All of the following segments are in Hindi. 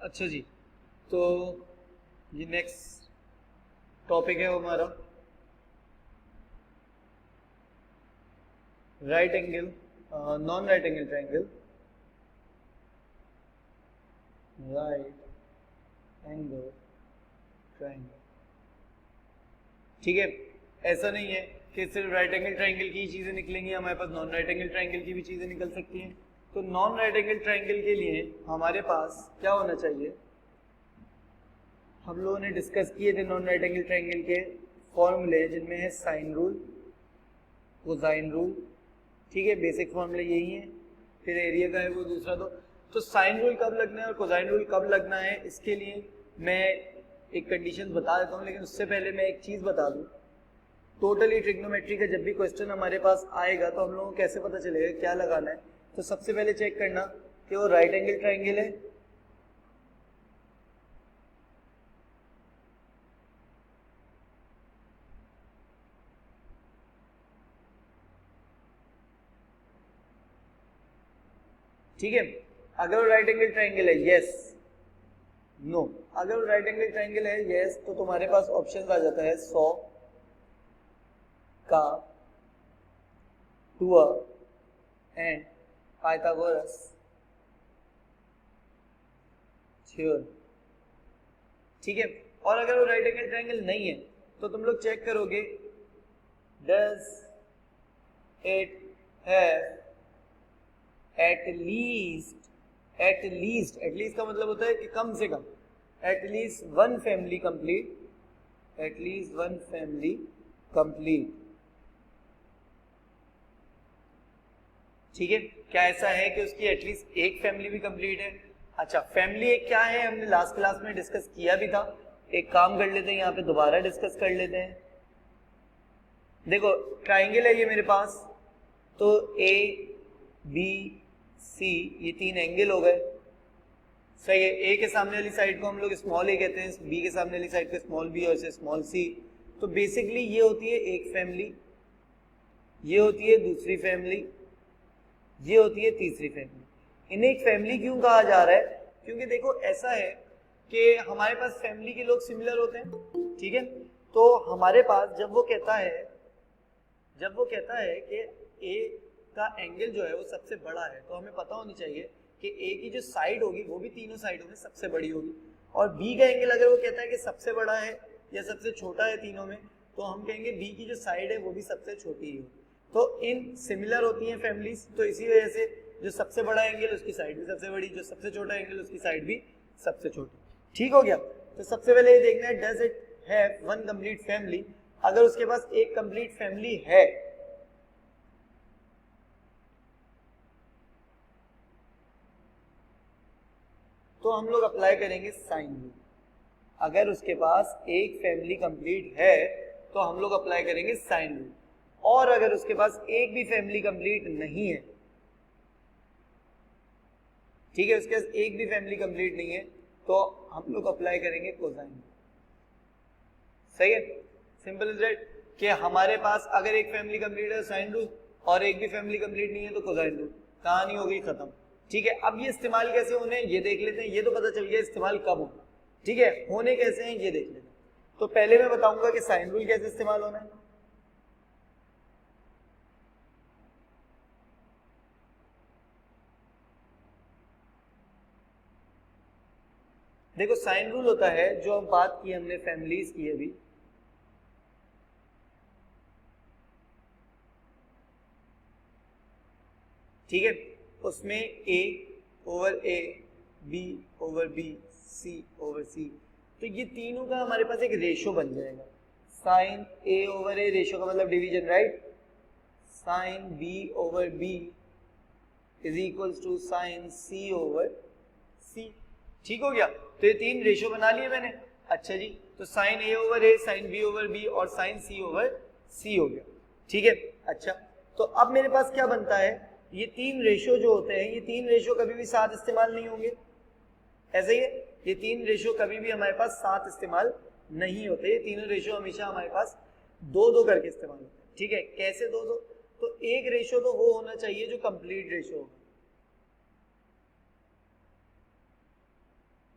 अच्छा जी, तो ये नेक्स्ट टॉपिक है वो हमारा right angle non right angle triangle. Right angle triangle, ठीक है। ऐसा नहीं है कि सिर्फ राइट एंगल ट्रायंगल की ही चीजें निकलेंगी, हमारे पास नॉन राइट एंगल ट्रायंगल की भी चीजें निकल सकती हैं। तो नॉन राइट एंगल ट्रायंगल के लिए हमारे पास क्या होना चाहिए, हम लोगों ने डिस्कस किए थे नॉन राइट एंगल ट्रायंगल के फॉर्मूले, जिनमें है साइन रूल, कोसाइन रूल, ठीक है, बेसिक फॉर्मूले यही है। फिर एरिया का है वो दूसरा। तो साइन रूल कब लगना है और कोसाइन रूल कब लगना है, इसके लिए मैं एक कंडीशन बता देता हूँ, लेकिन उससे पहले मैं एक चीज बता दूं। टोटली ट्रिग्नोमेट्री का जब भी क्वेश्चन हमारे पास आएगा तो हम लोगों को कैसे पता चलेगा क्या लगाना है। तो सबसे पहले चेक करना कि वो राइट एंगल ट्रायंगल है, ठीक है। अगर वो राइट एंगल ट्रायंगल है, यस नो। अगर वो राइट एंगल ट्रायंगल है, यस, तो तुम्हारे पास ऑप्शन आ जाता है 100 का, टूअर एंड पाइथागोरस थ्योरम, ठीक है। और अगर वो राइट एंगल ट्रायंगल नहीं है तो तुम लोग चेक करोगे, डज इट हैव एटलीस्ट का मतलब होता है कि कम से कम, at least one family complete, at least one family complete, ठीक है। क्या ऐसा है कि उसकी एटलीस्ट एक फैमिली भी कंप्लीट है? अच्छा, फैमिली एक क्या है हमने लास्ट क्लास में डिस्कस किया भी था। एक काम कर लेते हैं, यहाँ पे दोबारा डिस्कस कर लेते हैं। देखो ट्राइंगल है ये मेरे पास, तो ए बी सी ये तीन एंगल हो गए, सही है। ए के सामने वाली साइड को हम लोग स्मॉल ए कहते हैं, बी के सामने वाली साइड को स्मॉल बी और स्मॉल सी। तो बेसिकली ये होती है एक फैमिली, ये होती है दूसरी फैमिली, ये होती है तीसरी फैमिली। इन्हें एक फैमिली क्यों कहा जा रहा है? क्योंकि देखो ऐसा है कि हमारे पास फैमिली के लोग सिमिलर होते हैं, ठीक है। तो हमारे पास जब वो कहता है कि ए का एंगल जो है वो सबसे बड़ा है, तो हमें पता होनी चाहिए कि ए की जो साइड होगी वो भी तीनों साइडों में सबसे बड़ी होगी। और बी का एंगल अगर वो कहता है कि सबसे बड़ा है या सबसे छोटा है तीनों में, तो हम कहेंगे बी की जो साइड है वो भी सबसे छोटी ही होगी। तो इन सिमिलर होती हैं फैमिलीज, तो इसी वजह से जो सबसे बड़ा एंगल उसकी साइड भी सबसे बड़ी, जो सबसे छोटा एंगल उसकी साइड भी सबसे छोटी, ठीक हो गया। तो सबसे पहले ये देखना है, does it have one complete family. अगर उसके पास एक कंप्लीट फैमिली है तो हम लोग अप्लाई करेंगे साइन रूल। अगर उसके पास एक फैमिली कंप्लीट है तो हम लोग अप्लाई करेंगे साइन रूल। और अगर उसके पास एक भी फैमिली कंप्लीट नहीं है, ठीक है, उसके पास एक भी फैमिली कंप्लीट नहीं है, तो हम लोग अप्लाई करेंगे कोसाइन रूल। सही है, सिंपल इज दैट कि हमारे पास अगर एक फैमिली कंप्लीट है साइन रूल, और एक भी फैमिली कंप्लीट नहीं है तो कोसाइन रूल, कहानी हो गई खत्म, ठीक है। अब ये इस्तेमाल कैसे होने हैं ये देख लेते हैं। ये तो पता चल गया इस्तेमाल कब होना, ठीक है, होने कैसे हैं ये देख लेते हैं। तो पहले मैं बताऊंगा कि साइन रूल कैसे इस्तेमाल होना है। देखो साइन रूल होता है, जो हम बात की हमने फैमिलीज की अभी, ठीक है, उसमें ए ओवर ए, बी ओवर बी, सी ओवर सी, तो ये तीनों का हमारे पास एक रेशो बन जाएगा। Sine A over A, ratio का मतलब division, right. Sine B over B is equals to sine C over C, ठीक हो गया। तो ये तीन रेशो बना लिए मैंने। अच्छा जी, तो sign A over A, sign B over B और साइन सी ओवर सी हो गया, ठीक है। अच्छा, तो अब मेरे पास क्या बनता है, ये तीन रेशो जो होते हैं, ये तीन रेशो कभी भी साथ इस्तेमाल नहीं होंगे, ऐसे ही है। ये तीन रेशो कभी भी हमारे पास साथ इस्तेमाल नहीं होते, ये तीनों रेशो हमेशा हमारे पास दो दो करके इस्तेमाल होते हैं, ठीक है। कैसे दो दो? तो एक रेशो तो वो होना चाहिए जो कंप्लीट रेशो होगा,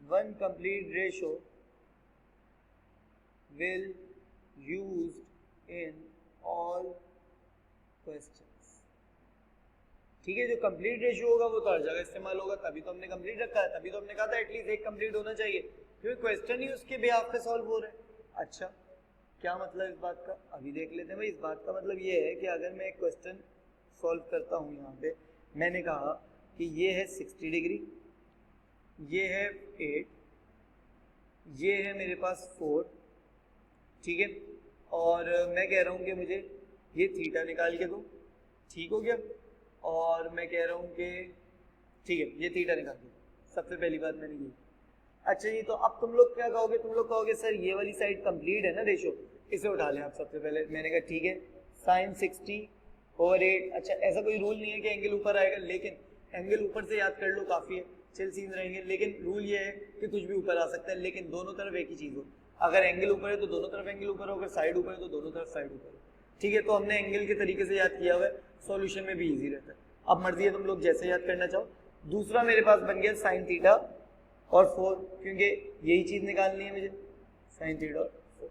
one complete ratio will used in all questions। ठीक है, जो कंप्लीट रेशियो होगा वो तो हर जगह इस्तेमाल होगा, तभी तो हमने कंप्लीट रखा है, तभी तो हमने कहा था एटलीस्ट एक कंप्लीट होना चाहिए, क्योंकि क्वेश्चन ही उसके बिहाफ पे सॉल्व हो रहे हैं। अच्छा, क्या मतलब इस बात का, अभी देख लेते हैं भाई। इस बात का मतलब ये है कि अगर मैं एक क्वेश्चन सॉल्व करता हूँ, यहाँ पे मैंने कहा कि ये है 60 डिग्री, ये है 8, ये है मेरे पास 4, ठीक है, और मैं कह रहा हूँ कि मुझे ये थीटा निकाल के दो, ठीक हो गया, और मैं कह रहा हूँ कि ठीक है ये थीटा निकाल दो, सबसे पहली बात मैंने की। अच्छा जी, तो अब तुम लोग क्या कहोगे, तुम लोग कहोगे सर ये वाली साइड कंप्लीट है ना रेशो, इसे उठा लें आप सबसे पहले। मैंने कहा ठीक है, साइन 60/8। अच्छा, ऐसा कोई रूल नहीं है कि एंगल ऊपर आएगा, लेकिन एंगल ऊपर से याद कर लो काफ़ी है, चिल सीन रहेंगे, लेकिन रूल ये है कि कुछ भी ऊपर आ सकता है, लेकिन दोनों तरफ एक ही चीज़ हो। अगर एंगल ऊपर है तो दोनों तरफ एंगल ऊपर हो, अगर साइड ऊपर है तो दोनों तरफ साइड ऊपर हो। ठीक है, तो हमने एंगल के तरीके से याद किया हुआ है, सॉल्यूशन में भी इजी रहता है। अब मर्जी है तुम लोग जैसे याद करना चाहो। दूसरा मेरे पास बन गया साइन थीटा और 4, क्योंकि यही चीज़ निकालनी है मुझे, साइन थीटा और 4।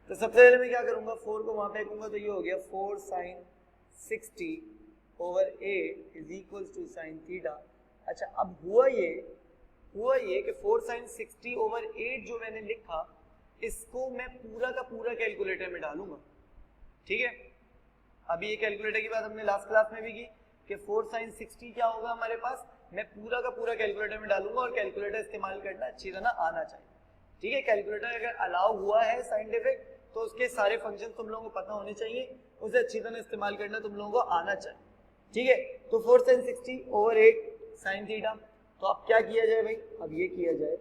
तो सबसे पहले मैं क्या करूँगा, 4 को वहाँ फेंकूंगा, तो ये हो गया 4 sine 60/8 is equals to sine theta. अच्छा, अब हुआ ये कि 4 साइन 60/8 जो मैंने लिखा, इसको मैं पूरा का पूरा कैलकुलेटर में डालूंगा। ठीक है, अभी ये कैलकुलेटर की बात हमने लास्ट क्लास में भी की कि 4 साइन 60 क्या होगा हमारे पास, मैं पूरा का पूरा कैलकुलेटर में डालूंगा, और कैलकुलेटर इस्तेमाल करना अच्छी तरह आना चाहिए। ठीक है, कैलकुलेटर अगर अलाउ हुआ है साइंटिफिक, तो उसके सारे फंक्शन तुम लोगों को पता होने चाहिए, उसे अच्छी तरह इस्तेमाल करना तुम लोगों को आना चाहिए। ठीक है, तो 4 साइन 60/8 साइन थीटा। तो अब क्या किया जाए भाई, अब ये किया जाए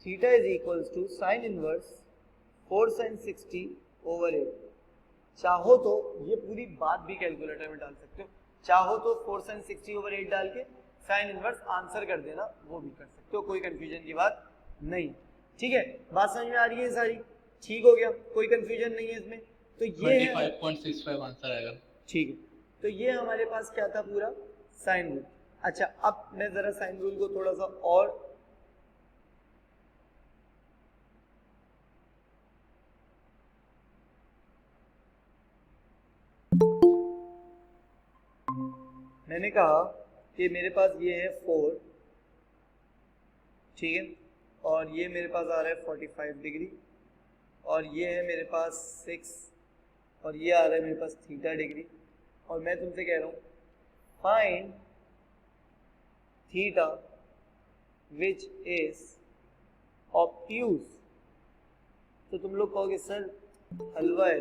theta is equals to sine inverse 4 sine 60/8। चाहो तो ये पूरी बात भी कैलकुलेटर में डाल सकते हो, चाहो तो 4 साइन 60/8 डाल के साइन इनवर्स आंसर कर देना, वो भी कर सकते हो, कोई कंफ्यूजन की बात नहीं। ठीक है, बात समझ में आ रही है सारी, ठीक हो गया, कोई कंफ्यूजन नहीं है इसमें। तो ये 25.65 आंसर आएगा। ठीक है, तो ये हमारे पास क्या था, पूरा साइन रूल। अच्छा, अब मैं जरा साइन रूल को थोड़ा सा और मैंने कहा कि मेरे पास ये है 4, ठीक है, और ये मेरे पास आ रहा है 45 डिग्री, और ये है मेरे पास 6, और ये आ रहा है मेरे पास थीटा डिग्री, और मैं तुमसे कह रहा हूँ find theta which is obtuse. तो तुम लोग कहोगे सर हलवा है।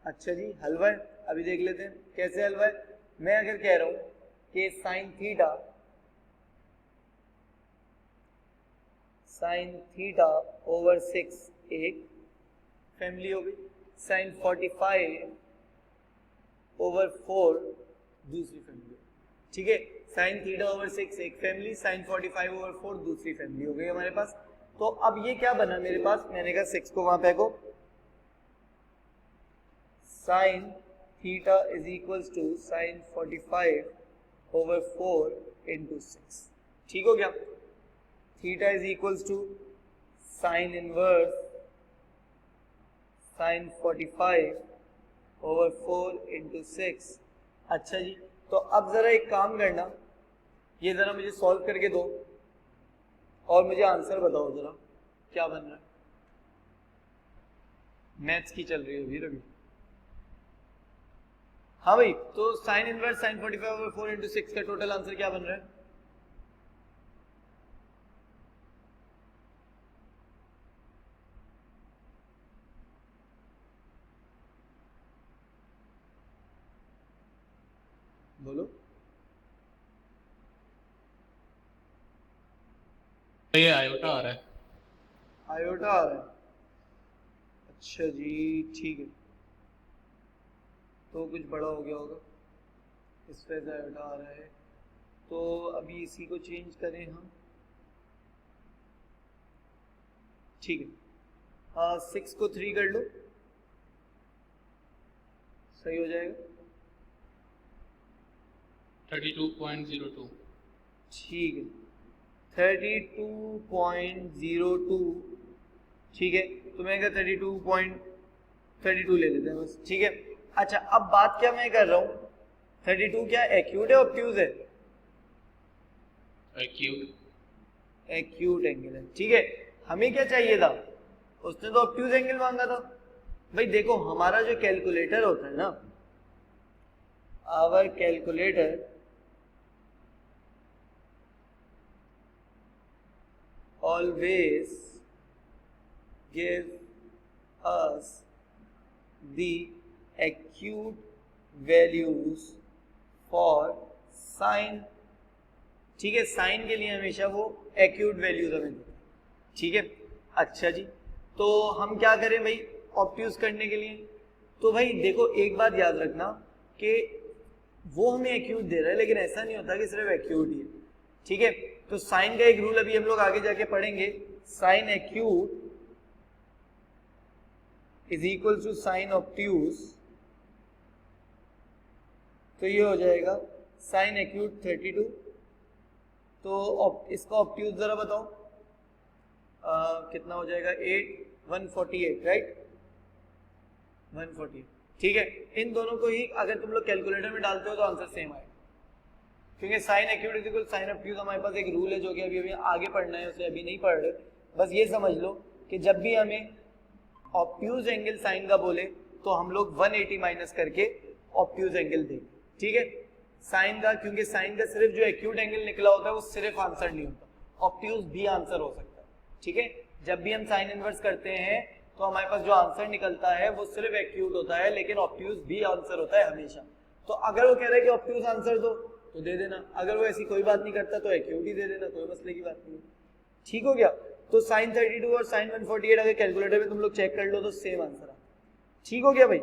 अच्छा जी, हलवा है, अभी देख लेते हैं कैसे हलवा है। मैं अगर कह रहा हूं कि साइन थीटा ओवर 6 एक फैमिली हो गई, साइन 45/4 दूसरी फैमिली। ठीक है, साइन थीटा ओवर 6 एक फैमिली, साइन 45/4 दूसरी फैमिली हो गई हमारे पास। तो अब ये क्या बना मेरे पास, मैंने कहा 6 को वहां फेंको, sine theta is equals to sine 45/4 into 6। ठीक हो गया, theta is equals to sine inverse sine 45/4 into 6। अच्छा जी, तो अब जरा एक काम करना, ये जरा मुझे सॉल्व करके दो और मुझे आंसर बताओ जरा क्या बन रहा है। मैथ्स की चल रही है अभी रवि। हाँ भाई, तो साइन इनवर्स साइन 45/4 इंटू 6 का टोटल आंसर क्या बन रहा है। बोलो। ये आयोटा आ रहा है। आयोटा आ रहा है, अच्छा जी ठीक है, तो कुछ बड़ा हो गया होगा, इस पे आयोटा आ रहा है। तो अभी इसी को चेंज करें हम, ठीक है, 6 को 3 कर लो, सही हो जाएगा। 32.02। ठीक है, 32.02, ठीक है, तो मैं 32.32 ले लेते हैं बस, ठीक है। अच्छा, अब बात क्या मैं कर रहा हूँ, 32 क्या एक्यूट है ऑब्ट्यूज है? एक्यूट एंगल है, ठीक है। हमें क्या चाहिए था, उसने तो ऑब्ट्यूज एंगल मांगा था। भाई देखो, हमारा जो कैलकुलेटर होता है ना, our calculator always give us the acute values for sin, ठीक है, साइन के लिए हमेशा वो एक्यूट वैल्यूज हमें देता है, ठीक है। अच्छा जी, तो हम क्या करें भाई ऑब्ट्यूज करने के लिए? तो भाई देखो, एक बात याद रखना कि वो हमें एक्यूट दे रहा है, लेकिन ऐसा नहीं होता कि सिर्फ एक्यूट ही है, ठीक है। तो साइन का एक रूल अभी हम लोग आगे जाके पढ़ेंगे, sine acute is equal to sine obtuse, तो ये हो जाएगा साइन एक्यूट 32। तो इसका ऑब्ट्यूज जरा बताओ, कितना हो जाएगा, 148, राइट, 148, ठीक है। इन दोनों को ही अगर तुम लोग कैलकुलेटर में डालते हो तो आंसर सेम आएगा, क्योंकि sine acute is equal sine obtuse हमारे पास एक रूल है जो कि अभी आगे पढ़ना है, उसे अभी नहीं पढ़ रहे। बस ये समझ लो कि जब भी हमें ऑब्ट्यूज एंगल साइन का बोले तो हम लोग 180 माइनस करके ऑब्ट्यूज एंगल देंगे, ठीक है। साइन का, क्योंकि साइन का सिर्फ जो एक्यूट एंगल निकला होता है वो सिर्फ आंसर नहीं होता, ऑब्ट्यूज भी आंसर हो सकता है, ठीक है। जब भी हम साइन इनवर्स करते हैं तो हमारे पास जो आंसर निकलता है वो सिर्फ एक्यूट होता है, लेकिन ऑब्ट्यूज भी आंसर होता है हमेशा। तो अगर वो कह रहा है कि ऑब्ट्यूज आंसर दो तो दे देना, अगर वो ऐसी कोई बात नहीं करता तो एक्यूट ही दे देना, कोई मसले की बात नहीं है, ठीक हो गया। तो साइन 32 और साइन 148 अगर कैलकुलेटर में तुम लोग चेक कर लो तो सेम आंसर आता है, ठीक हो गया भाई।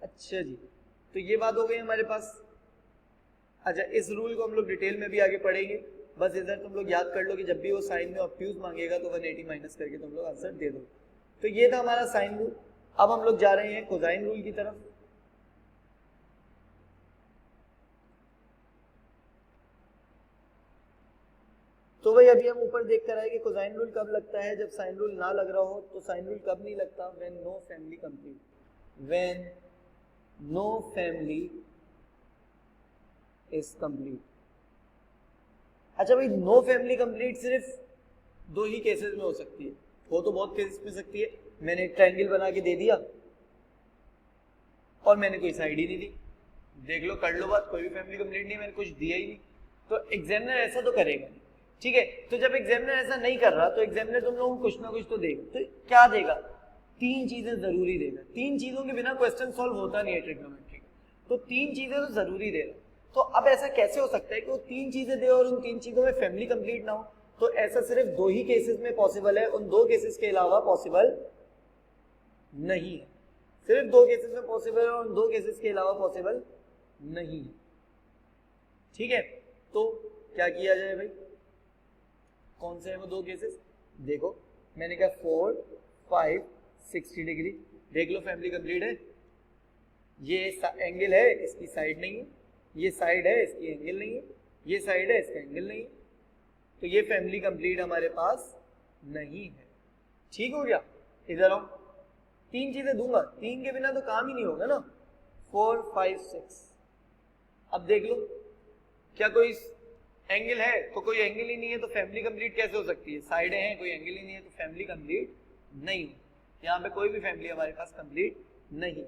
अच्छा जी, तो ये बात हो गई हमारे पास। अच्छा, इस रूल को हम लोग डिटेल में भी आगे पढ़ेंगे, बस इधर तुम लोग याद कर लो कि जब भी वो साइन में ऑब्ट्यूज मांगेगा तो 180 माइनस करके तुम लोग आंसर दे दो। तो ये था हमारा साइन रूल। अब हम लोग जा रहे हैं कोसाइन रूल की तरफ। तो भाई अभी हम ऊपर देख कर आए कि कोसाइन रूल कब लगता है, जब साइन रूल ना लग रहा हो। तो साइन रूल कब नहीं लगता, when no family complete, when no family is complete. अच्छा भाई, नो फैमिली कंप्लीट सिर्फ दो ही केसेस में हो सकती है, हो तो बहुत केसेस में सकती है। मैंने एक ट्रायंगल बना के दे दिया और मैंने कोई साइड ही नहीं दी, देख लो, कर लो बात, कोई भी फैमिली कंप्लीट नहीं, मैंने कुछ दिया ही नहीं। तो एग्जामिनर ऐसा तो करेगा नहीं, ठीक है। तो जब एग्जामिनर ऐसा नहीं कर रहा तो एग्जामिनर तुम लोगों को कुछ ना कुछ तो देगा। तो क्या देगा, तीन चीजें जरूरी देगा, तीन चीजों के बिना क्वेश्चन सॉल्व होता नहीं है ट्रिग्नोमेट्री का, तो तीन चीजें तो जरूरी देगा। तो अब ऐसा कैसे हो सकता है कि वो तीन चीजें दे और उन तीन चीजों में फैमिली कंप्लीट ना हो? तो ऐसा सिर्फ दो ही केसेस में पॉसिबल है, उन दो केसेस के अलावा पॉसिबल नहीं है। सिर्फ दो केसेस में पॉसिबल है और उन दो केसेस के अलावा पॉसिबल नहीं है, ठीक है। तो क्या किया जाए भाई, कौन से हैं वो दो केसेस? देखो, मैंने कहा 4, 5, 60 डिग्री, देख लो फैमिली कंप्लीट है। ये एंगल है, इसकी साइड नहीं है, ये साइड है, इसकी एंगल नहीं है, ये साइड है, इसका एंगल नहीं है, तो ये फैमिली कंप्लीट हमारे पास नहीं है, ठीक हो गया। इधर आओ, तीन चीजें दूंगा, तीन के बिना तो काम ही नहीं होगा ना। 4, 5, 6, अब देख लो, क्या कोई एंगल है? तो कोई एंगल ही नहीं है, तो फैमिली कंप्लीट कैसे हो सकती है? साइडें हैं, कोई एंगल ही नहीं है, तो फैमिली कंप्लीट नहीं हो। यहाँ पे कोई भी फैमिली हमारे पास कंप्लीट नहीं।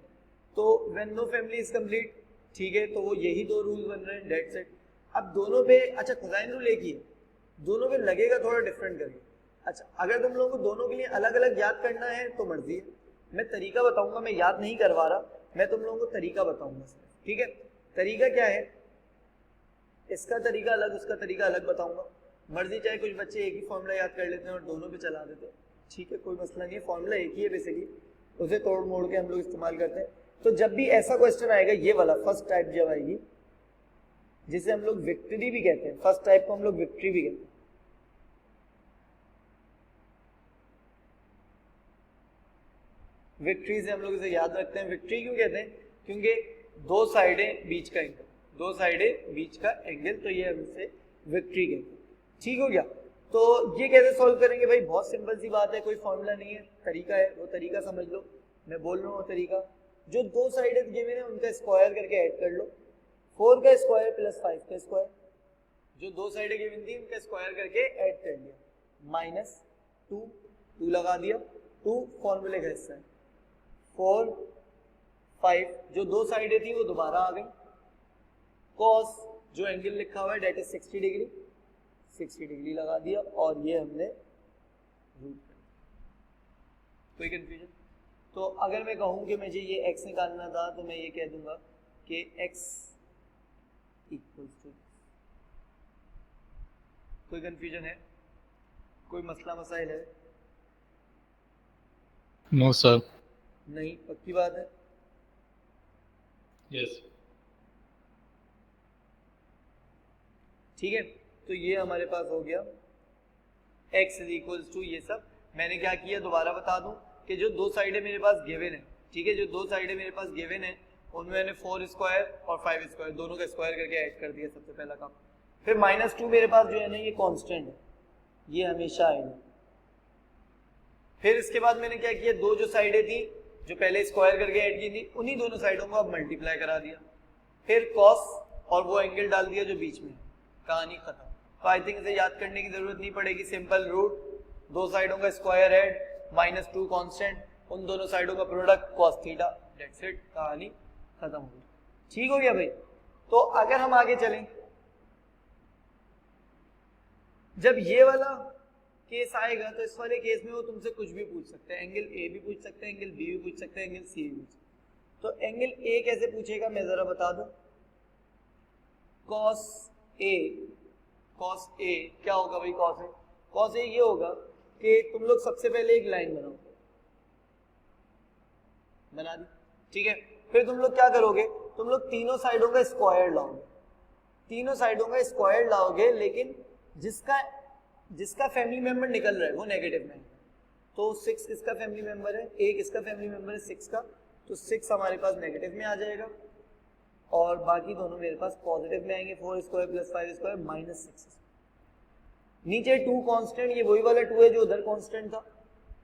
तो when no family is complete, ठीक है, तो वो यही दो रूल बन रहे हैं, डेट सेट। अब दोनों पे, अच्छा कोसाइन रूल एक ही है, दोनों पे लगेगा थोड़ा डिफरेंट करके। अच्छा, अगर तुम लोगों को दोनों के लिए अलग अलग याद करना है तो मर्जी है, मैं तरीका बताऊंगा, मैं याद नहीं करवा रहा, मैं तुम लोगों को तरीका बताऊंगा, ठीक है। तरीका क्या है, इसका तरीका अलग, उसका तरीका अलग बताऊंगा। मर्जी चाहे कुछ बच्चे एक ही फॉर्मूला याद कर लेते हैं और दोनों पे चला देते हैं, ठीक है, कोई मसला नहीं है, फॉर्मूला एक ही है बेसिकली, उसे तोड़ मोड़ के हम लोग इस्तेमाल करते हैं। तो जब भी ऐसा क्वेश्चन आएगा, ये वाला फर्स्ट टाइप जब आएगी, जिसे हम लोग विक्ट्री भी कहते हैं, फर्स्ट टाइप को हम लोग विक्ट्री भी कहते हैं। विक्ट्री से हम लोग इसे याद रखते हैं। विक्ट्री क्यों कहते हैं? क्योंकि दो साइडें बीच का एंगल, दो साइडें बीच का एंगल, तो ये हम इसे विक्ट्री कहते हैं, ठीक हो गया। तो ये कैसे सॉल्व करेंगे भाई, बहुत सिंपल सी बात है, कोई फॉर्मूला नहीं है, तरीका है, वो तरीका समझ लो। मैं बोल रहा हूँ तरीका, जो दो साइडेड गिवन है उनका स्क्वायर करके ऐड कर लो, 4 का स्क्वायर प्लस 5 का स्क्वायर, जो दो साइडें गिवन थी उनका स्क्वायर करके ऐड कर लिया, माइनस 2 लगा दिया, 2 फॉर्मूले का हिस्सा है, 4 5 जो दो साइडें थी वो दोबारा आ गई, कॉस जो एंगल लिखा हुआ है डेट इज 60 डिग्री, 60 डिग्री लगा दिया, और ये हमने रूट कर दिया। कोई कंफ्यूजन? तो अगर मैं कहूं कि मुझे ये x निकालना था तो मैं ये कह दूंगा कि x इक्वल्स टू, कोई कंफ्यूजन है, कोई मसला मसाइल है? No sir. नहीं, पक्की बात है? यस। ठीक है, तो ये हमारे पास हो गया x इज इक्वल्स टू, ये सब मैंने क्या किया दोबारा बता दूं कि जो दो साइडें मेरे पास गिवन है, ठीक है, जो दो साइडें मेरे पास गिवन है उनमें मैंने 4 स्क्वायर और 5 स्क्वायर दोनों का स्क्वायर करके ऐड कर दिया, सबसे पहला काम। फिर -2 मेरे पास जो है ना ये कांस्टेंट है, ये हमेशा आएगा। फिर इसके बाद मैंने क्या किया, दो जो साइडें थी जो पहले स्क्वायर करके ऐड की थी उन्हीं दोनों साइडों को अब मल्टीप्लाई करा दिया, फिर cos और वो एंगल डाल दिया जो बीच में, कहानी खत्म। तो आई थिंक इसे याद करने की जरूरत नहीं पड़ेगी, सिंपल रूट, दो साइडों का स्क्वायर ऐड, -2 कांस्टेंट, उन दोनों साइडों का product cos theta, that's it, कहानी खत्म हो गई। ठीक हो गया भाई? तो अगर हम आगे चलें, जब ये वाला केस आएगा तो इस वाले केस में वो तुमसे कुछ भी पूछ सकते हैं, एंगल ए भी पूछ सकते हैं, एंगल बी भी पूछ सकते हैं, एंगल सी भी पूछ सकते हैं। तो एंगल ए कैसे पूछेगा मैं जरा बता दूं, cos ए क्या होगा भाई, cos ए ये होगा कि तुम लोग सबसे पहले एक लाइन बनाओ, बना दी, ठीक है, फिर तुम लोग क्या करोगे, तुम लोग तीनों साइडों का स्क्वायर लाओगे, तीनों साइडों का स्क्वायर लाओगे, लेकिन जिसका फैमिली मेंबर निकल रहा है वो नेगेटिव में है। तो 6 किसका फैमिली मेंबर है, एक इसका फैमिली मेंबर है 6 का, तो 6 हमारे पास नेगेटिव में आ जाएगा और बाकी दोनों मेरे पास पॉजिटिव में आएंगे, 4 स्क्वायर प्लस 5 स्क्वायर -6। नीचे 2 कांस्टेंट, ये वही वाला 2 है जो उधर कांस्टेंट था,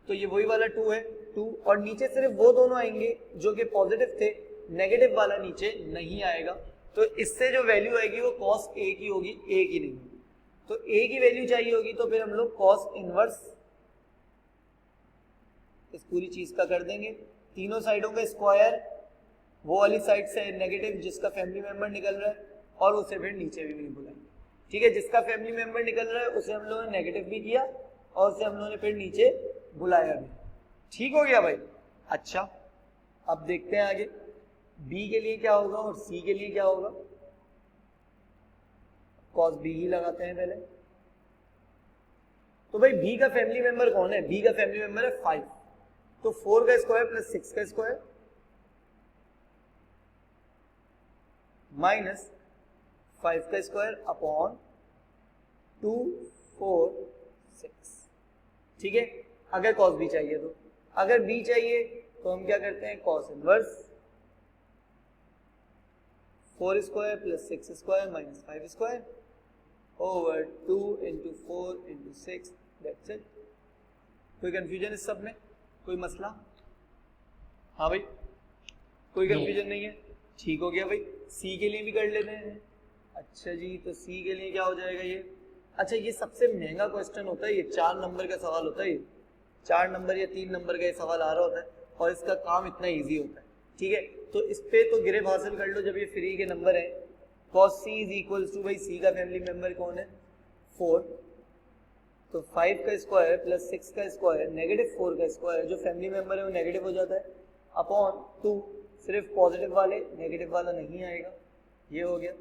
तो ये वही वाला 2 है 2, और नीचे सिर्फ वो दोनों आएंगे जो कि पॉजिटिव थे, नेगेटिव वाला नीचे नहीं आएगा। तो इससे जो वैल्यू आएगी वो cos a की होगी, a की नहीं। तो a की वैल्यू चाहिए होगी तो फिर हम लोग cos इनवर्स इस पूरी चीज का कर देंगे, तीनों साइडों का स्क्वायर, वो वाली साइड से नेगेटिव जिसका फैमिली मेंबर निकल रहा है, और उसे फिर नीचे भी नहीं बुलाएंगे, ठीक है, जिसका फैमिली मेंबर निकल रहा है उसे हम लोगों ने नेगेटिव भी किया और उसे हम लोगों ने फिर नीचे बुलाया भी। ठीक हो गया भाई? अच्छा, अब देखते हैं आगे b के लिए क्या होगा और c के लिए क्या होगा। cos b ही लगाते हैं पहले। तो भाई b का फैमिली मेंबर कौन है, b का फैमिली मेंबर है 5, तो 4 का स्क्वायर प्लस 6 का स्क्वायर माइनस 5 का स्क्वायर अपॉन 2 4 6, ठीक है। अगर cos b चाहिए तो, अगर b चाहिए तो हम क्या करते हैं, cos inverse 4 square plus 6 square minus 5 square over 2 into 4 into 6, that's it. कोई कंफ्यूजन इस सब में, कोई मसला? हाँ भाई, कोई कंफ्यूजन नहीं है? ठीक हो गया भाई। सी के लिए भी कर लेते हैं। अच्छा जी, तो सी के लिए क्या हो जाएगा ये, अच्छा ये सबसे महंगा क्वेश्चन होता है, ये 4 नंबर का सवाल होता है, ये 4 नंबर या 3 नंबर का ये सवाल आ रहा होता है और इसका काम इतना इजी होता है, ठीक है। तो इस पे तो गिरेब हासिल कर लो जब ये फ्री के नंबर है। cos c is equals to, भाई c का फैमिली मेंबर कौन है, 4, तो 5 का स्क्वायर प्लस 6 का स्क्वायर नेगेटिव 4 का स्क्वायर, जो फैमिली मेंबर है वो नेगेटिव हो जाता है, अपॉन 2, सिर्फ पॉजिटिव वाले, नेगेटिव वाला नहीं आएगा, ये हो गया।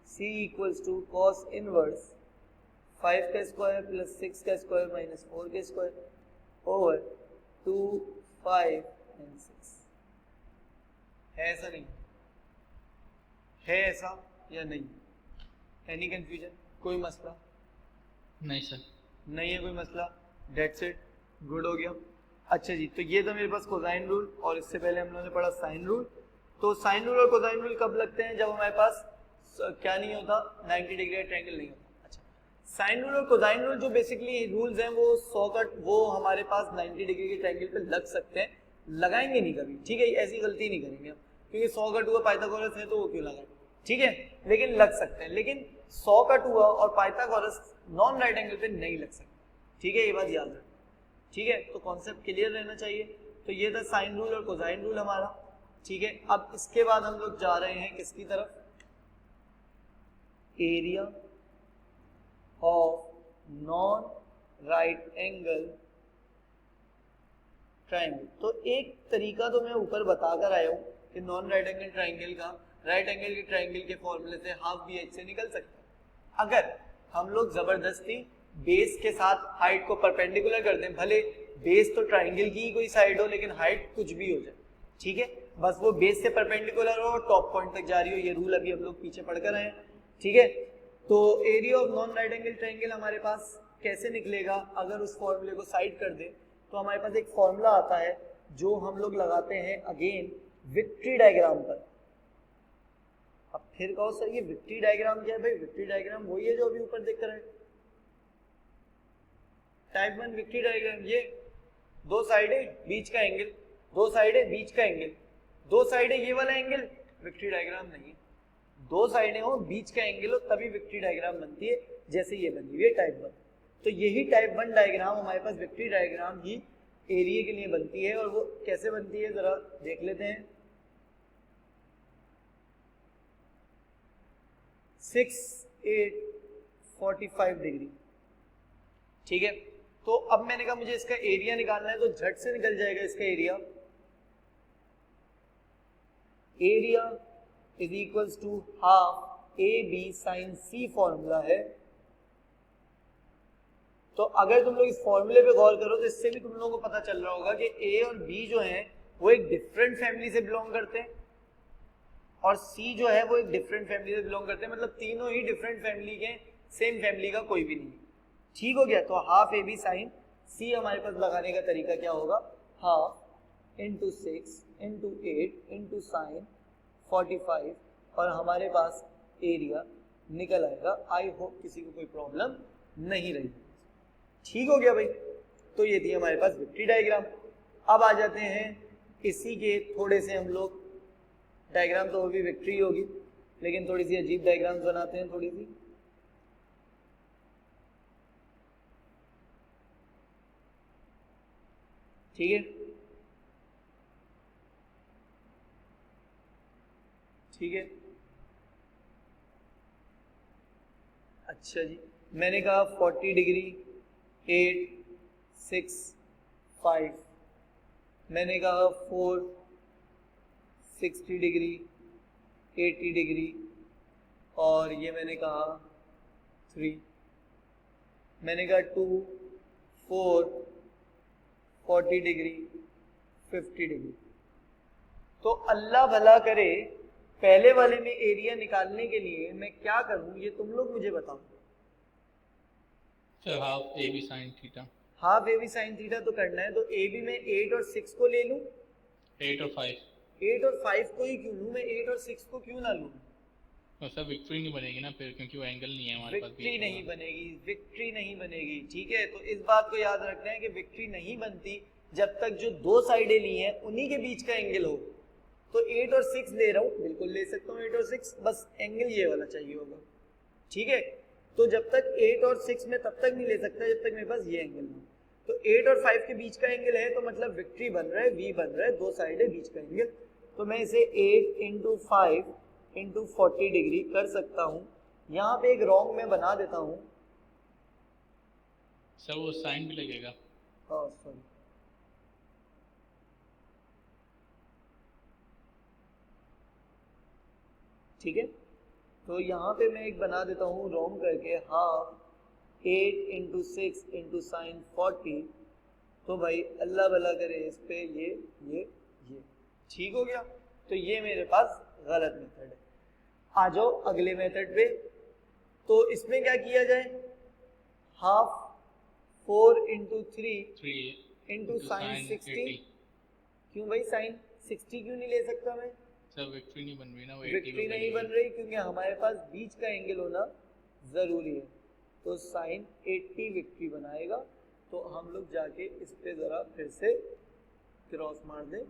c equals to cos inverse 5 का स्क्वायर प्लस 6 का स्क्वायर माइनस 4 का स्क्वायर ओवर 2 5 एंड 6। है ऐसा नहीं है, ऐसा या नहीं? एनी कंफ्यूजन, कोई मसला नहीं सर। नहीं है, कोई मसला, डेट्स इट, गुड हो गया। अच्छा जी, तो ये तो मेरे पास कोसाइन रूल, और इससे पहले हम लोगों ने पढ़ा साइन रूल। तो साइन रूल और कोसाइन रूल कब लगते हैं, जब हमारे पास क्या नहीं होता, 90 डिग्री का ट्रायंगल नहीं होता। अच्छा, साइन रूल और कोसाइन रूल जो बेसिकली रूल्स हैं वो 100 का वो हमारे पास 90 डिग्री के ट्रायंगल पे लग सकते हैं, लगाएंगे नहीं कभी, ठीक है, ऐसी गलती नहीं करेंगे हम, क्योंकि 100 का टूआ पाइथागोरस है तो वो क्यों लगाए, ठीक है, लेकिन लग सकते हैं, लेकिन 100 का टूआ और पाइथागोरस नॉन राइट एंगल पे नहीं लग सकते, ठीक है, ये बात याद रखना, ठीक है, तो कॉन्सेप्ट क्लियर रहना चाहिए। तो ये था साइन रूल और कोसाइन रूल हमारा, ठीक है। अब इसके बाद हम लोग जा रहे हैं किसकी तरफ, area of non right angle triangle. तो एक तरीका तो मैं ऊपर बताकर आया हूं कि नॉन राइट एंगल ट्राइंगल का राइट एंगल के ट्राइंगल के फॉर्मूले से हाफ बी एच से निकल सकता है। अगर हम लोग जबरदस्ती बेस के साथ हाइट को परपेंडिकुलर कर दें, भले बेस तो ट्राइंगल की ही कोई साइड हो लेकिन हाइट कुछ भी हो जाए, ठीक है, बस वो बेस से परपेंडिकुलर हो और टॉप पॉइंट तक जा रही हो, ये रूल अभी हम लोग पीछे पढ़कर आए हैं, ठीक है। तो area of non right angle triangle हमारे पास कैसे निकलेगा, अगर उस फॉर्मूले को साइड कर दे तो हमारे पास एक फॉर्मूला आता है जो हम लोग लगाते हैं अगेन विक्ट्री डायग्राम पर। अब फिर कहो सर ये विक्ट्री डायग्राम क्या है, भाई विक्ट्री डायग्राम वही है जो अभी ऊपर देख रहे हैं, टाइप 1 विक्ट्री डायग्राम। ये दो साइड है बीच का एंगल, दो साइड है बीच का एंगल, दो साइड है ये वाला एंगल, विक्ट्री डायग्राम नहीं है। दो साइडें हो बीच का एंगल हो तभी विक्ट्री डायग्राम बनती है, जैसे ये बनी हुई है टाइप 1। तो यही टाइप 1 डायग्राम हमारे पास विक्ट्री डायग्राम ही एरिया के लिए बनती है, और वो कैसे बनती है जरा देख लेते हैं। 6, 8, 45 डिग्री, ठीक है। तो अब मैंने कहा मुझे इसका एरिया निकालना है, तो झट से निकल जाएगा इसका area. Area is equals to half A B sine C formula है। तो अगर तुम लोग इस फॉर्मूले पे गौर करो तो इससे भी तुम लोगों को पता चल रहा होगा कि ए और बी जो हैं वो एक डिफरेंट फैमिली से बिलोंग करते हैं, और सी जो है वो एक डिफरेंट फैमिली से बिलोंग करते हैं, मतलब तीनों ही डिफरेंट फैमिली के, सेम फैमिली का कोई भी नहीं, ठीक हो गया। तो हाफ ए बी साइन सी हमारे पास लगाने का तरीका क्या होगा, half into 6 into 8 into sine 45, और हमारे पास एरिया निकल आएगा। आई होप किसी को कोई प्रॉब्लम नहीं रही, ठीक हो गया भाई। तो ये थी हमारे पास विक्ट्री डायग्राम। अब आ जाते हैं इसी के थोड़े से हम लोग डायग्राम, तो वो भी विक्ट्री होगी लेकिन थोड़ी सी अजीब डायग्राम्स बनाते हैं, थोड़ी सी, ठीक है, ठीक है। अच्छा जी, मैंने कहा 40 डिग्री 8, 6, 5, मैंने कहा 4, 60 डिग्री 80 डिग्री, और ये मैंने कहा 3, मैंने कहा 2, 4, 40 डिग्री 50 डिग्री। तो अल्लाह भला करे पहले वाले में एरिया निकालने के लिए मैं क्या करूं, ये तुम लोग मुझे बताओ। Sir half A B sine theta. Half A B sine theta तो करना है, तो ए बी में 8 और 6 को ले लूं, 8 और 5। 8 और 5 को ही क्यों लूं मैं, 8 और 6 को क्यों ना लूं। और सर विक्ट्री नहीं बनेगी ना फिर, क्योंकि वो एंगल नहीं है हमारे पास। विक्ट्री नहीं बनेगी, विक्ट्री नहीं बनेगी, ठीक है। तो इस बात को याद रखना है कि विक्ट्री नहीं बनती जब तक जो दो साइडें ली हैं उन्हीं के बीच का एंगल हो। तो 8 और 6 ले रहा हूं, बिल्कुल ले सकता हूं 8 और 6, बस एंगल ये वाला चाहिए होगा, ठीक है। तो जब तक 8 और 6 में तब तक नहीं ले सकता जब तक मेरे पास ये एंगल हो। तो 8 और 5 के बीच का एंगल है, तो मतलब विक्ट्री बन रहा है, वी बन रहा है, दो साइड है बीच का एंगल। तो मैं इसे 8 इंटू 5 इंटू 40 डिग्री कर सकता हूँ। यहाँ पे एक रॉन्ग मैं बना देता हूँ, सर वो साइन भी लगेगा। हाँ सॉरी, ठीक है। तो यहाँ पे मैं एक बना देता हूँ रॉन्ग करके, हाफ 8 इंटू 6 इंटू साइन 40। तो भाई अल्लाह भला करे इस पे ये ठीक हो गया। तो ये मेरे पास गलत मेथड है। आ जाओ अगले मेथड पे। तो इसमें क्या किया जाए, हाफ 4 इंटू 3 इंटू साइन 60। क्यों भाई साइन 60 क्यों नहीं ले सकता मैं, सर विक्ट्री नहीं बन रही ना, वो विक्ट्री नहीं बन रही क्योंकि हमारे पास बीच का एंगल होना जरूरी है। तो साइन 80 विक्ट्री बनाएगा। तो हम लोग जाके इस पे ज़रा फिर से क्रॉस मार दें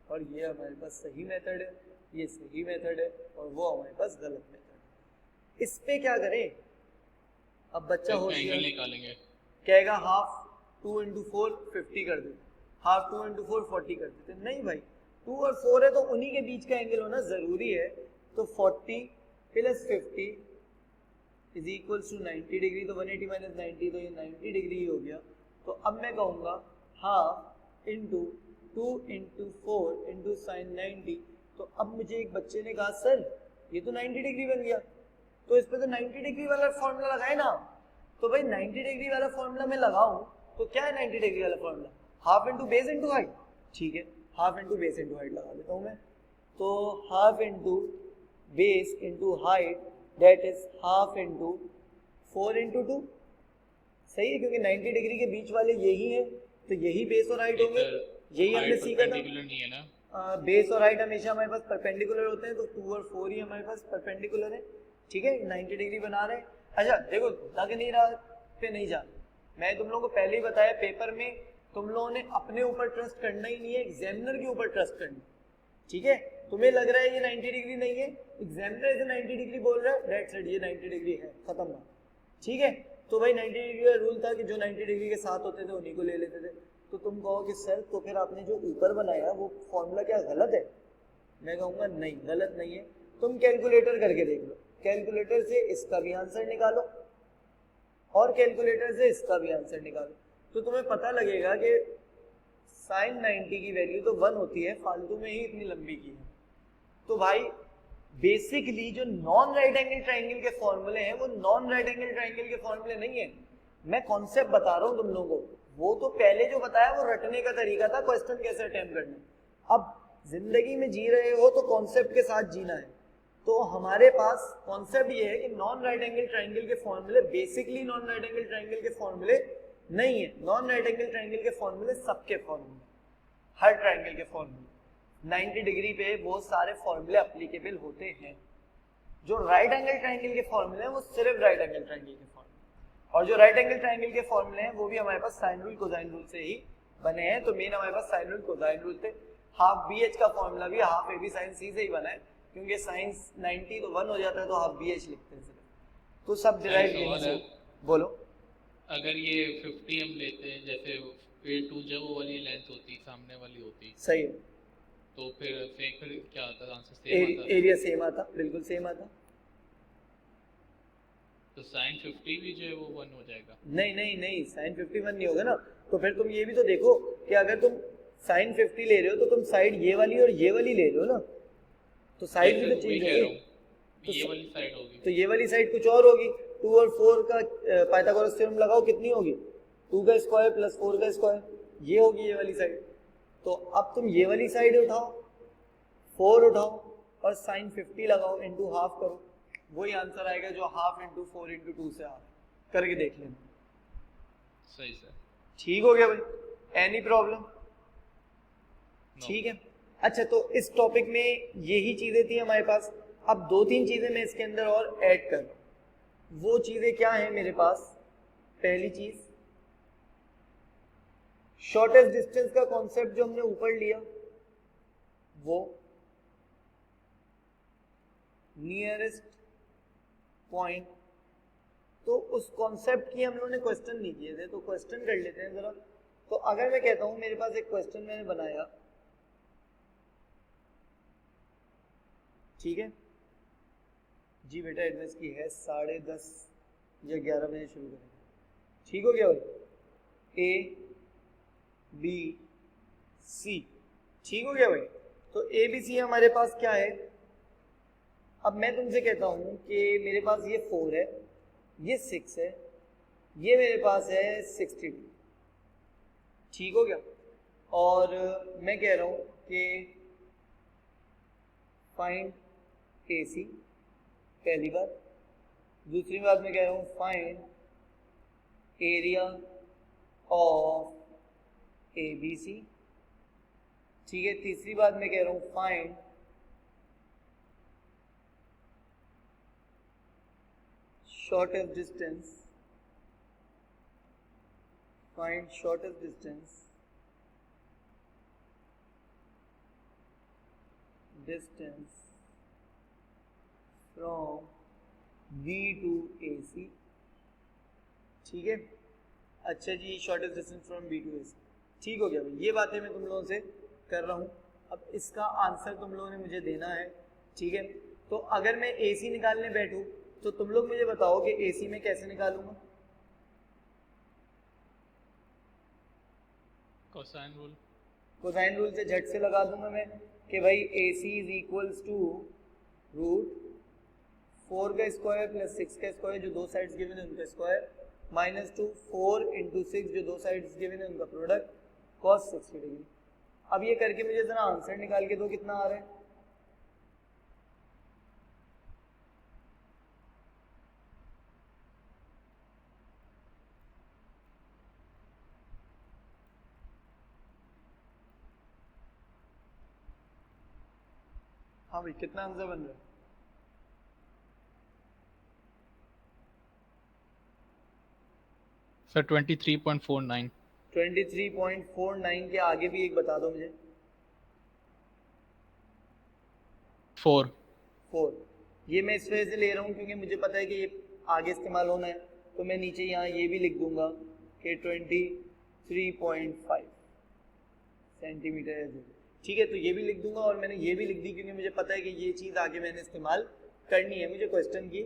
और ये हमारे पास सही मेथड है, ये सही मेथड है और वो हमारे पास गलत मेथड है। इस पे क्या करें? अब बच्चा हो एंगल निकालेंगे, कहेगा हाफ 2 इंटू 4 50 कर देते, हाफ 2 इंटू 4 40 कर देते। नहीं भाई, 2 और 4 है तो उन्हीं के बीच का एंगल होना ज़रूरी है। तो 40 plus 50 is equal to 90 degree. तो 180 माइनस 90 तो ये 90 डिग्री ही हो गया। तो अब मैं कहूँगा half into 2 into 4 into sine 90। तो अब मुझे एक बच्चे ने कहा सर ये तो 90 डिग्री बन गया, तो इस पे तो 90 डिग्री वाला फॉर्मूला लगाए ना। तो भाई 90 डिग्री वाला फॉर्मूला मैं लगाऊं तो क्या है 90 डिग्री वाला formula? Half into base into height. ठीक है, half into base into height लगा देता हूँ मैं। तो half into base into height that is half into 4 into 2। सही है, क्योंकि 90 डिग्री के बीच वाले यही है, तो यही बेस और हाइट होंगे। यही हमने सीखा था, नहीं है ना, बेस और हाइट हमेशा हमारे पास परपेंडिकुलर होते हैं। तो 2 और 4 ही हमारे पास परपेंडिकुलर है। ठीक है, 90 डिग्री बना रहे हैं। अच्छा देखो, लग नहीं रहा पे नहीं जाना। मैं तुम लोगों को पहले ही बताया, पेपर में तुम लोगों ने अपने ऊपर ट्रस्ट करना ही नहीं है, एग्जामिनर के ऊपर ट्रस्ट करना। ठीक है, तुम्हें लग रहा है ये 90 डिग्री नहीं है, एग्जामिनर इसे 90 डिग्री बोल रहा है, दैट्स इट, ये 90 डिग्री है, खत्म बात। ठीक है, तो भाई 90 डिग्री का रूल था कि जो 90 डिग्री के साथ होते थे उन्हीं को ले लेते थे। तो तुम कहो कि सर तो फिर आपने जो ऊपर बनाया वो फॉर्मूला क्या गलत है? मैं कहूँगा नहीं, गलत नहीं है। तुम कैलकुलेटर करके देख लो, कैलकुलेटर से इसका भी आंसर निकालो और कैलकुलेटर से इसका भी आंसर निकालो, तो तुम्हें पता लगेगा कि साइन 90 की वैल्यू तो 1 होती है, फालतू में ही इतनी लंबी की है। तो भाई बेसिकली जो नॉन राइट एंगल ट्राइंगल के फॉर्मूले हैं वो नॉन राइट एंगल ट्राइंगल के फॉर्मूले नहीं है। मैं कॉन्सेप्ट बता रहा हूँ तुम लोगों को, वो तो पहले जो बताया वो रटने का तरीका था, क्वेश्चन कैसे अटेम्प्ट करना। अब जिंदगी में जी रहे हो तो कॉन्सेप्ट के साथ जीना है। तो हमारे पास कॉन्सेप्ट ये है कि नॉन राइट एंगल ट्राइंगल के फॉर्मूले basically non right angle triangle के फॉर्मूले नहीं है। नॉन राइट एंगल ट्राइंगल के फॉर्मूले सबके फॉर्मूले, हर ट्राइंगल के फॉर्मूले 90 डिग्री पे बहुत सारे फॉर्मूले एप्लीकेबल होते हैं। जो राइट एंगल ट्राइंगल के फॉर्मूले हैं वो सिर्फ राइट एंगल ट्राइंगल के फॉर्मूले, और जो राइट एंगल ट्राइंगल के फॉर्मूले हैं वो भी हमारे पास साइन रूल कोसाइन रूल से ही बने हैं। तो मेन हमारे पास साइन रूल कोसाइन रूल थे। हाफ बी एच का फॉर्मूला भी हाफ ए बी साइन सी से ही बना है, क्योंकि साइन 90 तो 1 हो जाता है तो हाफ बी एच लिखते हैं सिर्फ। तो सब डिराइव बोलो। अगर ये 50 हम लेते हैं, जैसे A2 जब वो वाली लेंथ होती सामने वाली होती, सही है, तो फिर क्या आता? आंसर सेम आता? एरिया सेम आता, बिल्कुल सेम आता। तो साइन 50 भी जो है वो 1 हो जाएगा? नहीं नहीं नहीं, साइन 51 नहीं होगा ना। तो फिर तुम ये भी तो देखो कि अगर तुम साइन 50 ले रहे हो तो तुम साइड ये वाली और ये वाली ले रहे हो ना, तो साइड भी तो चेंज होगी। तो ये वाली साइड होगी, तो ये वाली साइड कुछ और होगी। 2 और 4 का पाइथागोरस थ्योरम लगाओ, कितनी होगी? 2 का स्क्वायर प्लस 4 का स्क्वायर, ये होगी ये वाली साइड। तो अब तुम ये वाली साइड उठाओ, 4 उठाओ और साइन 50 लगाओ, इंटू हाफ करो, वही आंसर आएगा जो हाफ इंटू 4 इंटू 2 से हाफ करके देख लेना। सही सर, ठीक हो गया भाई, एनी प्रॉब्लम? ठीक है, अच्छा तो इस टॉपिक में यही चीजें थी हमारे पास। अब 2-3 चीजें मैं इसके अंदर और ऐड कर, वो चीजें क्या है मेरे पास? पहली चीज शॉर्टेस्ट डिस्टेंस का कॉन्सेप्ट जो हमने ऊपर लिया, वो नियरेस्ट पॉइंट, तो उस कॉन्सेप्ट की हम लोगों ने क्वेश्चन नहीं किए थे, तो क्वेश्चन कर लेते हैं जरा। तो अगर मैं कहता हूं मेरे पास एक क्वेश्चन मैंने बनाया, ठीक है जी बेटा, एडवांस की है 10:30 या 11 बजे शुरू करेंगे। ठीक हो गया भाई, ए बी सी, ठीक हो गया भाई। तो ए बी सी हमारे पास क्या है? अब मैं तुमसे कहता हूं कि मेरे पास ये 4 है, ये 6 है, ये मेरे पास है 62, ठीक हो गया। और मैं कह रहा हूं कि फाइंड ए सी, पहली बात। दूसरी बात मैं कह रहा हूं find area of A B C, ठीक है। तीसरी बात मैं कह रहा हूं find shortest distance find shortest distance from B to AC। ठीक है, अच्छा जी, shortest distance from B to AC, ठीक हो गया भाई। ये बातें मैं तुम लोगों से कर रहा हूँ, अब इसका आंसर तुम लोगों ने मुझे देना है। ठीक है, तो अगर मैं AC निकालने बैठूँ तो तुम लोग मुझे बताओ कि AC में कैसे निकालूंगा? Cosine rule. कोसाइन रूल से झट से लगा दूंगा मैं कि भाई AC is equals to root 4 का स्क्वायर प्लस 6 का स्क्वायर, जो दो साइड्स गिवन है उनका स्क्वायर, माइनस 2 4 इंटू 6, जो दो साइड्स गिवन है उनका प्रोडक्ट, cos 60 डिग्री। अब ये करके मुझे जरा आंसर निकाल के दो, कितना आ रहा है? हाँ भाई, कितना आंसर बन रहा है? सर 23.49। 23.49 के आगे भी एक बता दो मुझे। 4। ये मैं इस वजह से ले रहा हूँ क्योंकि मुझे पता है कि ये आगे इस्तेमाल होना है, तो मैं नीचे यहाँ ये भी लिख दूंगा कि 23.5 सेंटीमीटर है। ठीक है, तो ये भी लिख दूंगा, और मैंने ये भी लिख दी क्योंकि मुझे पता है कि ये चीज़ आगे मैंने इस्तेमाल करनी है, मुझे क्वेश्चन की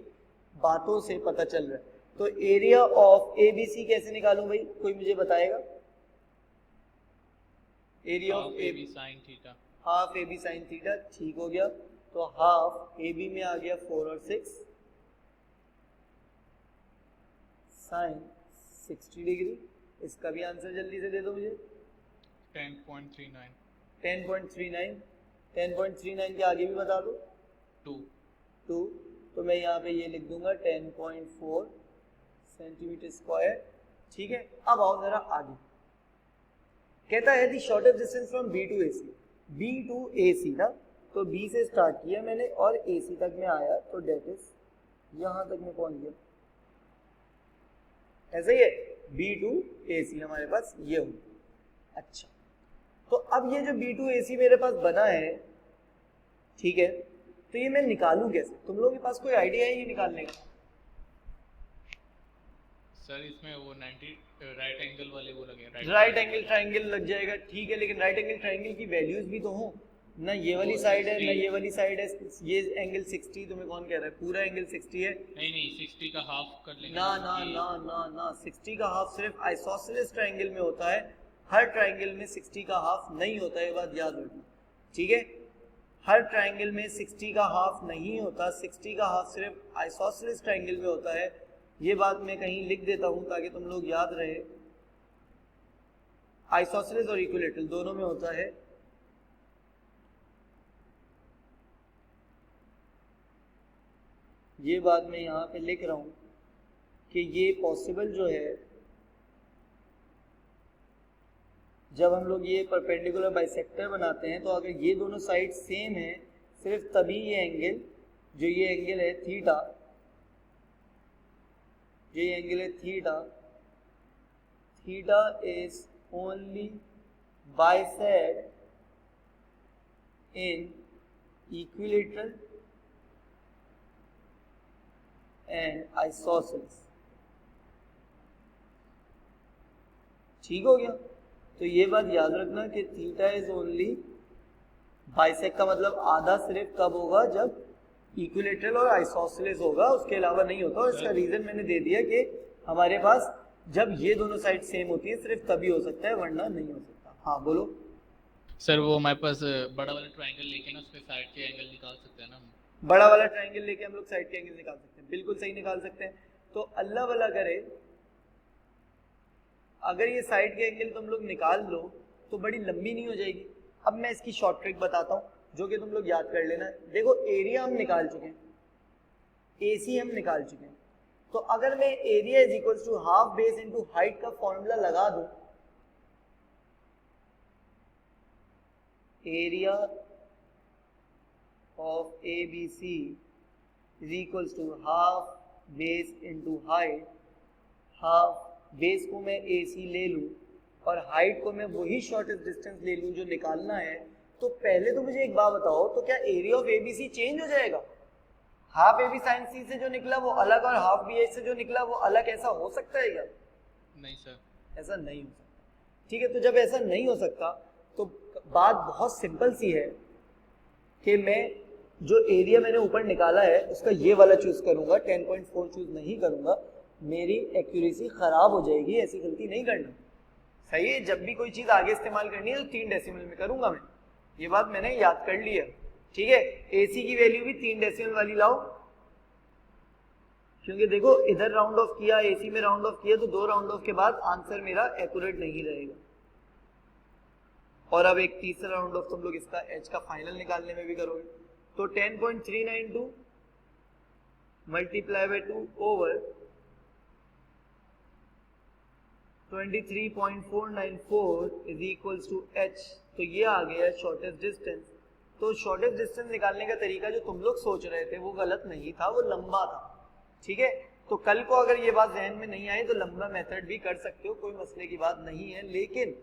बातों से पता चल रहा है। तो एरिया ऑफ ABC कैसे निकालूं भाई, कोई मुझे बताएगा? Area of AB sin theta. Half AB sin theta, ठीक हो गया। तो हाफ AB में आ गया 4 और 6 साइन 60 डिग्री। इसका भी आंसर जल्दी से दे दो मुझे। 10.39। 10.39 के आगे भी बता दो। 2। तो मैं यहाँ पे ये लिख दूंगा 10.4 सेंटीमीटर स्क्वायर। ठीक है, अब आओ जरा आगे। कहता है दी shortest distance from B to AC। B to AC था, तो B से स्टार्ट किया मैंने और AC तक में आया, तो डेट इज यहाँ तक में पहुंच गया। ऐसे ही है, B to AC हमारे पास ये हो। अच्छा, तो अब ये जो B to AC मेरे पास बना है, ठीक है, तो ये मैं निकालूं कैसे? तुम लोगों के पास कोई आइडिया है ये निकालने का? सर इसमें वो 90 राइट एंगल वाले वो लगे, राइट एंगल ट्राइंगल लग जाएगा, ठीक है, लेकिन राइट एंगल ट्राइंगल की वैल्यूज भी तो हो ना, ये वाली साइड है ना ये वाली साइड है। ये एंगल 60 तुम्हें कौन कह रहा है? पूरा एंगल 60 है? नहीं 60 का हाफ कर लेंगे ना ना ना ना ना 60 का हाफ सिर्फ आइसोसेलेस ट्रायंगल में होता है, हर ट्रायंगल में 60 का हाफ नहीं होता है, ये बात याद रखना। ठीक है, हर ट्रायंगल में 60 का हाफ नहीं होता, 60 का हाफ सिर्फ आइसोसेलेस ट्रायंगल में होता है। ये बात मैं कहीं लिख देता हूं ताकि तुम लोग याद रहे। आइसोसेलेस और इक्विलैटरल दोनों में होता है। ये बात मैं यहाँ पे लिख रहा हूं कि ये पॉसिबल जो है, जब हम लोग ये परपेंडिकुलर बाइसेक्टर बनाते हैं, तो अगर ये दोनों साइड सेम है सिर्फ तभी ये एंगल, जो ये एंगल है थीटा, जो ये एंगल है theta, theta is only bisect in equilateral and isosceles. ठीक हो गया, तो ये बात याद रखना कि थीटा इज ओनली बाइसेक्ट का मतलब आधा सिर्फ कब होगा, जब इक्विलैटरल और आइसोसेलेस होगा, उसके अलावा नहीं होता। और इसका रीजन मैंने दे दिया कि हमारे पास जब ये दोनों साइड सेम होती है सिर्फ तभी हो सकता है, वरना नहीं हो सकता। हाँ बोलो सर। वो हमारे पास बड़ा वाला ट्रायंगल लेके ना उसके साइड के एंगल निकाल सकते हैं ना हम। बड़ा वाला ट्रायंगल लेके हम लोग साइड के एंगल निकाल सकते हैं, बिल्कुल सही निकाल सकते हैं। तो अल्लाह भला करे, अगर ये साइड के एंगल तुम लोग निकाल लो तो बड़ी लंबी नहीं हो जाएगी। अब मैं इसकी शॉर्ट ट्रिक बताता हूँ जो कि तुम लोग याद कर लेना। देखो, एरिया हम निकाल चुके हैं, AC हम निकाल चुके हैं, तो अगर मैं area is equal to half base into height का फॉर्मूला लगा दूं, area of ABC is equals to half base into height, half base को मैं AC ले लूं और हाइट को मैं वही शॉर्टेस्ट डिस्टेंस ले लूं जो निकालना है, तो पहले तो मुझे एक बात बताओ, तो क्या एरिया ऑफ ABC चेंज हो जाएगा? हाफ AB sin C से जो निकला वो अलग और हाफ BH से जो निकला वो अलग, ऐसा हो सकता है क्या? नहीं सर, ऐसा नहीं हो सकता। ठीक है, तो जब ऐसा नहीं हो सकता तो बात बहुत सिंपल सी है कि मैं जो एरिया मैंने ऊपर निकाला है उसका ये वाला चूज करूंगा, 10.4 चूज नहीं करूंगा, मेरी एक्यूरेसी खराब हो जाएगी, ऐसी गलती नहीं करना। सही है, जब भी कोई चीज आगे इस्तेमाल करनी है तो 3 डेसिमल में करूंगा मैं, ये बात मैंने याद कर ली है। ठीक है, AC की वैल्यू भी 3 डेसिमल वाली लाओ, क्योंकि देखो इधर राउंड ऑफ किया, AC में राउंड ऑफ किया, तो 2 राउंड ऑफ के बाद आंसर मेरा एक्यूरेट नहीं रहेगा। और अब एक तीसरा राउंड ऑफ तुम लोग इसका H का फाइनल निकालने में भी करोगे, तो 10.392 multiply by 2 over 23.494 is equals to H। तो ये आ गया शॉर्टेस्ट डिस्टेंस। तो शॉर्टेस्ट डिस्टेंस निकालने का तरीका जो तुम लोग सोच रहे थे वो गलत नहीं था, वो लंबा था। ठीक है, तो कल को अगर ये बात जहन में नहीं आई तो लंबा मेथड भी कर सकते हो, कोई मसले की बात नहीं है, लेकिन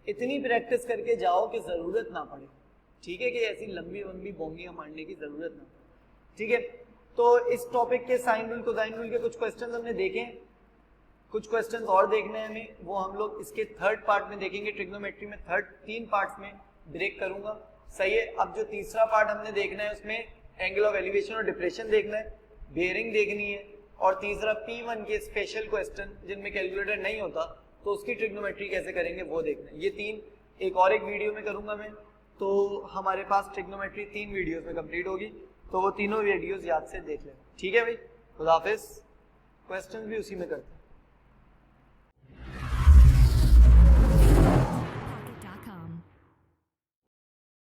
इतनी प्रैक्टिस करके जाओ कि जरूरत ना पड़े। ठीक है, कि ऐसी लंबी लंबी बोंगियां मारने की जरूरत ना पड़े। ठीक है, तो इस टॉपिक के साइन रूल कोसाइन रूल के कुछ क्वेश्चन हमने देखे, कुछ क्वेश्चन और देखने हैं हमें, वो हम लोग इसके थर्ड पार्ट में देखेंगे। ट्रिग्नोमेट्री में 3 पार्ट्स में ब्रेक करूंगा। सही है, अब जो तीसरा पार्ट हमने देखना है उसमें एंगल ऑफ एलिवेशन और डिप्रेशन देखना है, बेयरिंग देखनी है, और तीसरा P1 के स्पेशल क्वेश्चन जिनमें कैलकुलेटर नहीं होता तो उसकी ट्रिग्नोमेट्री कैसे करेंगे वो देखना है। ये 3 एक और एक वीडियो में करूंगा मैं, तो हमारे पास ट्रिग्नोमेट्री 3 वीडियोस में कंप्लीट होगी, तो वो तीनों वीडियोस याद से देख लेना। ठीक है भाई, खुदा हाफिज। क्वेश्चन भी उसी में करते हैं।